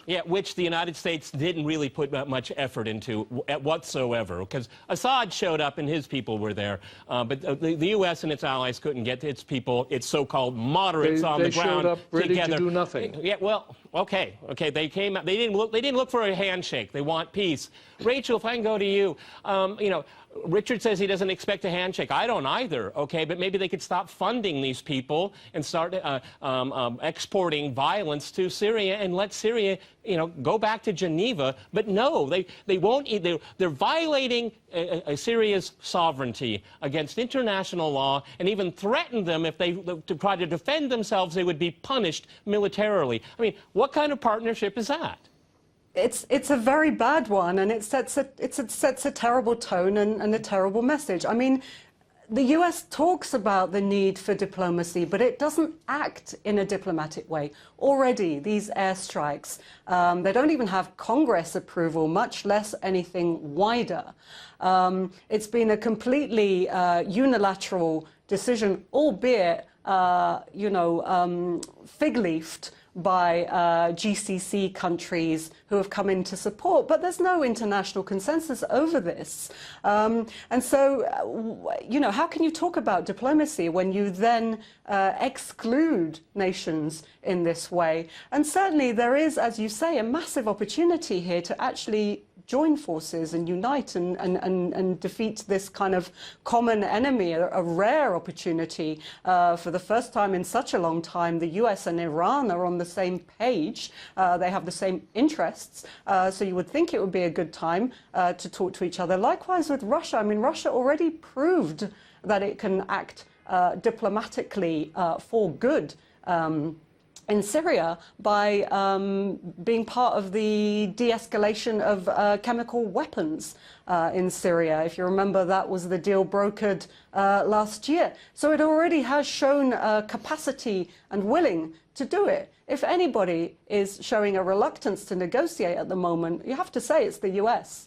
Yeah, which the United States didn't really put much effort into whatsoever, because Assad showed up and his people were there, but the U.S. and its allies couldn't get its people, its so-called moderates on the ground showed up ready together. to do nothing. Yeah, well, okay, they came out. They didn't look for a handshake. They want peace. Rachel, if I can go to you, you know, Richard says he doesn't expect a handshake. I don't either, okay? But maybe they could stop funding these people and start exporting violence to Syria and let Syria, you know, go back to Geneva. But no, they won't. They're violating Syria's sovereignty against international law, and even threatened them if they to try to defend themselves, they would be punished militarily. I mean, what kind of partnership is that? It's a very bad one, and it sets a terrible tone and a terrible message. I mean, the US talks about the need for diplomacy, but it doesn't act in a diplomatic way. Already, these airstrikes, they don't even have Congress approval, much less anything wider. It's been a completely unilateral decision, albeit, you know, fig-leafed by GCC countries who have come in to support, but there's no international consensus over this. And so, you know, how can you talk about diplomacy when you then exclude nations in this way? And certainly there is, as you say, a massive opportunity here to actually join forces and unite and defeat this kind of common enemy, a rare opportunity. For the first time in such a long time, the US and Iran are on the same page. They have the same interests. So you would think it would be a good time to talk to each other. Likewise with Russia. I mean, Russia already proved that it can act diplomatically for good in Syria by being part of the de-escalation of chemical weapons in Syria. If you remember, that was the deal brokered last year. So it already has shown capacity and willing to do it. If anybody is showing a reluctance to negotiate at the moment, you have to say it's the US.